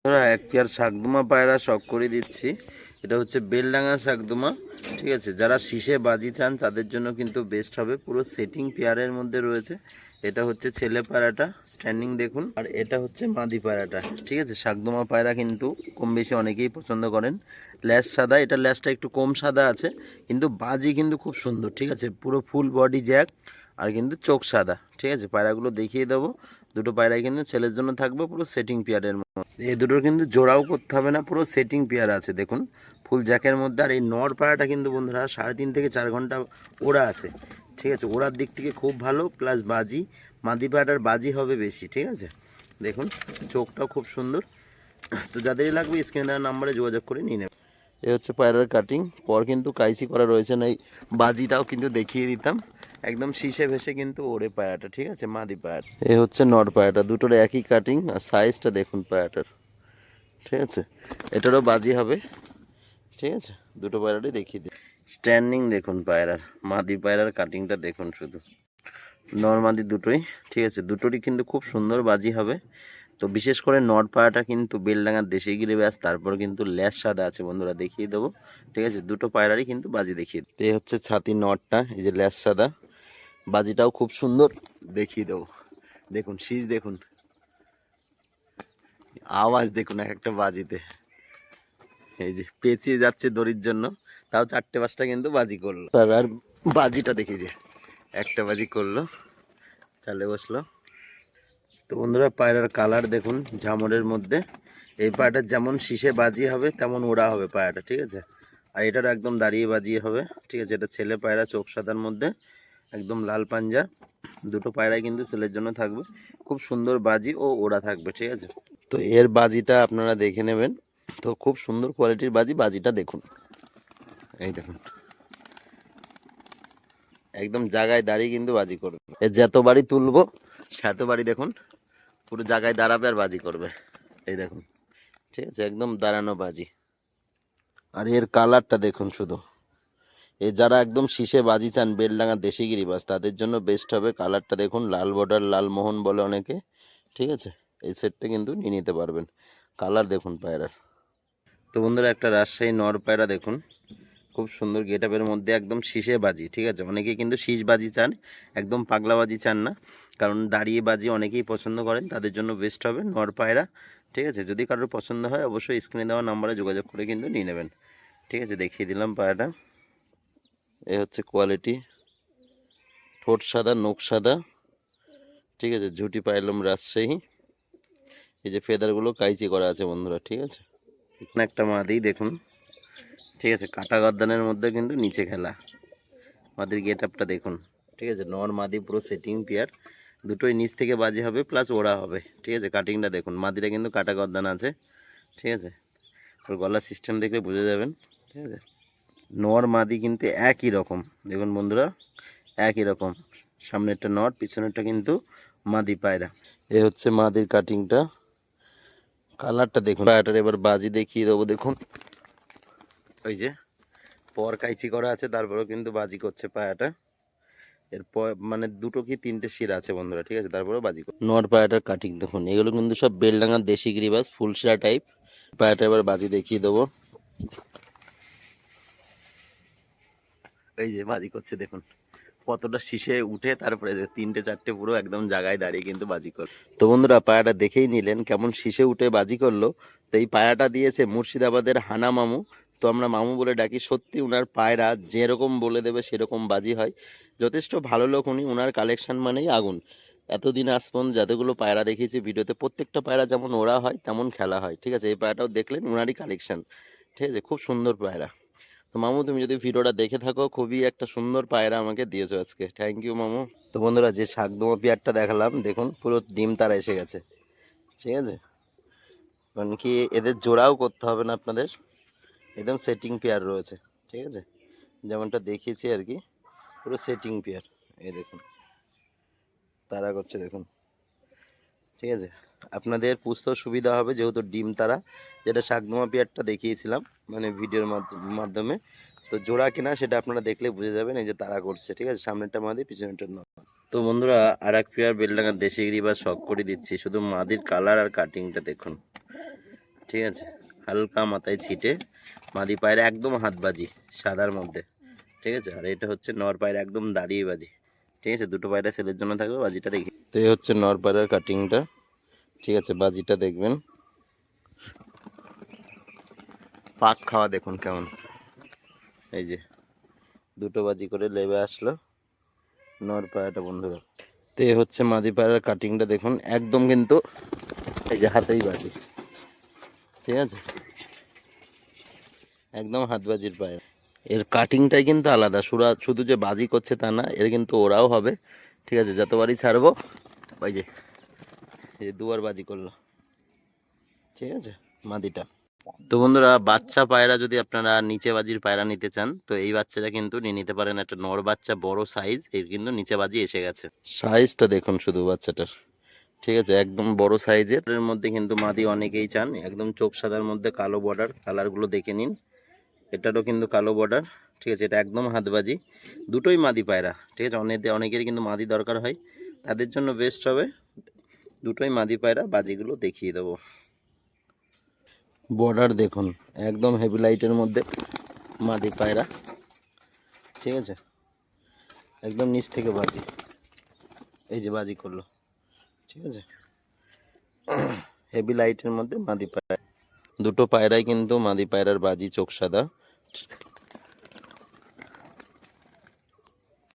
ওরা এক পেয়ার শাকদুমা পায়রা শখ করে দিচ্ছি। এটা হচ্ছে বেলডাঙ্গা শাকদুমা, ঠিক আছে। যারা শীষে বাজি চান তাদের জন্য কিন্তু বেস্ট হবে। পুরো সেটিং পেয়ারের মধ্যে রয়েছে। এটা হচ্ছে ছেলে পায়রাটা, স্ট্যান্ডিং দেখুন। আর এটা হচ্ছে মাদি পায়রাটা, ঠিক আছে। শাকদুমা পায়রা কিন্তু কম বেশি অনেকেই পছন্দ করেন। ল্যাস সাদা, এটা ল্যাসটা একটু কম সাদা আছে, কিন্তু বাজি কিন্তু খুব সুন্দর, ঠিক আছে। পুরো ফুল বডি জ্যাক, আর কিন্তু চোখ সাদা, ঠিক আছে। পায়রাগুলো দেখিয়ে দেবো। দুটো পায়রাই কিন্তু ছেলের জন্য থাকবে, পুরো সেটিং পেয়ারের। এই দুটোর কিন্তু জোড়াও করতে হবে না, পুরো সেটিং পেয়ার আছে দেখুন, ফুল জ্যাকের মধ্যে। আর এই নর পায়রাটা কিন্তু বন্ধুরা 3.5 থেকে 4 ঘন্টা ওড়া আছে, ঠিক আছে। ওড়ার দিক থেকে খুব ভালো, প্লাস বাজি, মাদি পায়রাটার বাজি হবে বেশি, ঠিক আছে। দেখুন চোখটাও খুব সুন্দর। তো যাদেরই লাগবে স্ক্রিনে দেওয়া নাম্বারে যোগাযোগ করে নিয়ে নেবে। এ হচ্ছে পায়রার কাটিং, পর কিন্তু কাইসি করা রয়েছে না। এই বাজিটাও কিন্তু দেখিয়ে দিতাম, একদম শীষে ভেসে কিন্তু ওরে পায়রাটা, ঠিক আছে, মাদি পায়রা। এ হচ্ছে নর পায়রাটা, দুটোর একই কাটিং। আর সাইজটা দেখুন পায়রাটার, ঠিক আছে। এটারও বাজি হবে, ঠিক আছে। দুটো পায়রাটাই দেখিয়ে দিই। স্ট্যান্ডিং দেখুন পায়রার, মাদি পায়রার কাটিংটা দেখুন শুধু। নর মাদি দুটোই, ঠিক আছে। দুটোরই কিন্তু খুব সুন্দর বাজি হবে। তো বিশেষ করে নর পায়রাটা কিন্তু বেলডাঙ্গার দেশি গিরিবাজ, তারপর কিন্তু ল্যাস সাদা আছে বন্ধুরা, দেখিয়ে দেবো, ঠিক আছে। দুটো পায়রারই কিন্তু বাজি দেখিয়ে দেবো। এই হচ্ছে ছাতি নরটা, এই যে ল্যাস সাদা, বাজিটাও খুব সুন্দর, দেখিয়ে দেবো। দেখুন শীষ দেখুন, আওয়াজ দেখুন এক একটা বাজিতে। এই যে পেঁচিয়ে যাচ্ছে দড়ির জন্য, তাও 4টে 5টা কিন্তু বাজি করলো। আর বাজিটা দেখি যে একটা বাজি করলো, চালে বসলো। তো বন্ধুরা পায়রার কালার দেখুন ঝামরের মধ্যে। এই পায়রাটার যেমন শীষে বাজি হবে তেমন ওড়া হবে পায়রাটা, ঠিক আছে। আর এটারও একদম দাঁড়িয়ে বাজিয়ে হবে, ঠিক আছে। এটা ছেলে পায়রা, চোখ সাদার মধ্যে, একদম লাল পাঞ্জা। দুটো পায়রাই কিন্তু ছেলের জন্য থাকবে, খুব সুন্দর বাজি ও ওড়া থাকবে, ঠিক আছে। তো এর বাজিটা আপনারা দেখে নেবেন। তো খুব সুন্দর কোয়ালিটির বাজি, বাজিটা দেখুন, এই দেখুন একদম জায়গায় দাঁড়িয়ে কিন্তু বাজি করবে। এর যতবারই তুলবো সেতবারই দেখুন পুরো জায়গায় দাঁড়াবে আর বাজি করবে, এই দেখুন, ঠিক আছে, একদম দাঁড়ানো বাজি। আর এর কালারটা দেখুন শুধু। এ যারা একদম শীষে বাজি চান বেলডাঙ্গা দেশি গিরিবাজ, তাদের জন্য বেস্ট হবে। কালারটা দেখুন, লাল বর্ডার, লাল মোহন বলে অনেকে, ঠিক আছে। এই সেটটা কিন্তু নিয়ে নিতে পারবেন। কালার দেখুন পায়রার। তো বন্ধুরা একটা রাজশাহী নর পায়রা দেখুন, খুব সুন্দর গেটআপের মধ্যে, একদম শীষে বাজি, ঠিক আছে। অনেকেই কিন্তু শীষ বাজি চান, একদম পাগলা বাজি চান না, কারণ দাঁড়িয়ে বাজি অনেকেই পছন্দ করেন, তাদের জন্য বেস্ট হবে নর পায়রা, ঠিক আছে। যদি কারোর পছন্দ হয় অবশ্যই স্ক্রিনে দেওয়া নাম্বারে যোগাযোগ করে কিন্তু নিয়ে নেবেন, ঠিক আছে। দেখিয়ে দিলাম পায়রাটা। এ হচ্ছে কোয়ালিটি, ঠোঁট সাদা, নখ সাদা, ঠিক আছে। ঝুটি পাইলাম রাজশাহী। এই যে ফেদারগুলো কাইচি করা আছে বন্ধুরা, ঠিক আছে। এখানে একটা মাদি দেখুন, ঠিক আছে, কাটা গর্দানের মধ্যে কিন্তু নিচে খেলা। মাদির গেট আপটা দেখুন, ঠিক আছে। নর মাদি পুরো সেটিং পেয়ার, দুটোই নিচ থেকে বাজি হবে প্লাস ওড়া হবে, ঠিক আছে। কাটিংটা দেখুন, মাদিরা কিন্তু কাটা গর্দান আছে, ঠিক আছে। ওর গলার সিস্টেম দেখলে বুঝে যাবেন, ঠিক আছে। নর মাদি কিন্তু একই রকম দেখুন বন্ধুরা, একই রকম। সামনেরটা নর, পিছনেরটা কিন্তু মাদি পায়রা। এ হচ্ছে মাদির কাটিংটা, কালারটা দেখুন। পায়রাটার এবার বাজি দেখিয়ে দেবো দেখুন। ওই যে পর কাইচি করা আছে, তারপরেও কিন্তু বাজি করছে পায়রাটা। এরপর মানে দুটো কি তিনটে শিরা আছে বন্ধুরা, ঠিক আছে, তারপরেও বাজি করছে। নর পায়রাটার কাটিং দেখুন, এগুলো কিন্তু সব বেলডাঙ্গার দেশি গিরিবাজ, ফুল শিরা টাইপ। পায়রাটা এবার বাজি দেখিয়ে দেবো। এই যে বাজি করছে দেখুন, কতটা শীষে উঠে, তারপরে 3টে 4টে পুরো একদম জায়গায় দাঁড়িয়ে কিন্তু বাজি করলো। তো বন্ধুরা পায়রাটা দেখেই নিলেন কেমন শীষে উঠে বাজি করলো। তো এই পায়রাটা দিয়েছে মুর্শিদাবাদের হানা মামু। তো আমরা মামু বলে ডাকি, সত্যি উনার পায়রা যেরকম বলে দেবে সেরকম বাজি হয়। যথেষ্ট ভালো লোক উনি, উনার কালেকশন মানেই আগুন। এতদিন আজ পর্যন্ত যতগুলো পায়রা দেখিয়েছি ভিডিওতে, প্রত্যেকটা পায়রা যেমন ওরা হয় তেমন খেলা হয়, ঠিক আছে। এই পায়রাটাও দেখলেন উনারই কালেকশন, ঠিক আছে, খুব সুন্দর পায়রা। তো মামু তুমি যদি ভিডিওটা দেখে থাকো, খুবই একটা সুন্দর পায়রা আমাকে দিয়েছো আজকে, থ্যাংক ইউ মামু। তো বন্ধুরা যে শাকদোমা পেয়ারটা দেখালাম দেখুন, পুরো ডিম তারা এসে গেছে, ঠিক আছে। কারণ কি এদের জোড়াও করতে হবে না আপনাদের, একদম সেটিং পেয়ার রয়েছে, ঠিক আছে। যেমনটা দেখিয়েছি আর কি, পুরো সেটিং পেয়ার। এই দেখুন তারা করছে দেখুন, ঠিক আছে। আপনাদের পুষতেও সুবিধা হবে যেহেতু ডিম তারা, যেটা শাকদোমা পেয়ারটা দেখিয়েছিলাম মানে ভিডিওর মাধ্যমে। তো জোড়া কিনা সেটা আপনারা দেখলে বুঝে যাবেন, এই যে তারা করছে, ঠিক আছে। সামনেরটা মাদি, পিছনেরটা নর। তো বন্ধুরা আর এক পেয়ার বেলডাঙ্গার দেশি গিরিবাজ শখ করে দিচ্ছি, শুধু মাদির কালার আর কাটিংটা দেখুন, ঠিক আছে, হালকা মাথায় ছিটে মাদি পায়রা একদম হাত বাজি সাদার মধ্যে। ঠিক আছে, আর এটা হচ্ছে নর পায়রা একদম দাঁড়িয়ে বাজি। ঠিক আছে, দুটো পায়রা সেলের জন্য থাকবে। বাজিটা দেখি, তো এই হচ্ছে নর পায়রার কাটিংটা। ঠিক আছে, বাজিটা দেখবেন, পাক খাওয়া দেখুন কেমন। এই যে দুটো বাজি করে লেবে আসলো নর পায়রাটা বন্ধুরা। তো এই হচ্ছে মাদি পায়রার কাটিংটা দেখুন, একদম কিন্তু এই যে হাতেই বাজি। ঠিক আছে, একদম হাতবাজির পায়রা। এর কাটিংটাই কিন্তু আলাদা, শুধু যে বাজি করছে তা না, এর কিন্তু ওরাও হবে। ঠিক আছে, যতবারই ছাড়বো ওই যে এই যে দুবার বাজি করলো। ঠিক আছে, মাদিটা। তো বন্ধুরা, বাচ্চা পায়রা যদি আপনারা নিচে বাজির পায়রা নিতে চান, তো এই বাচ্চাটা কিন্তু নিয়ে নিতে পারেন। একটা নর বাচ্চা, বড় সাইজ, এর কিন্তু নিচে বাজি এসে গেছে। সাইজটা দেখুন শুধু বাচ্চাটার। ঠিক আছে, একদম বড় সাইজের। এর মধ্যে কিন্তু মাদি অনেকেই চান, একদম চোখ সাদার মধ্যে কালো বর্ডার, কালারগুলো দেখে নিন। এটারও কিন্তু কালো বর্ডার। ঠিক আছে, এটা একদম হাতবাজি, দুটোই মাদি পায়রা। ঠিক আছে, অনেকেরই কিন্তু মাদি দরকার হয়, তাদের জন্য বেস্ট হবে দুটোই মাদি পায়রা। বাজিগুলো দেখিয়ে দেবো। বর্ডার দেখুন, একদম হেভি লাইটের মধ্যে মাদি পায়রা। ঠিক আছে, একদম নিচ থেকে বাজি, এই যে বাজি করলো। ঠিক আছে, হেভি লাইটের মধ্যে মাদি পায়রা। দুটো পায়রাই কিন্তু মাদি পায়রার বাজি চোখ সাদা।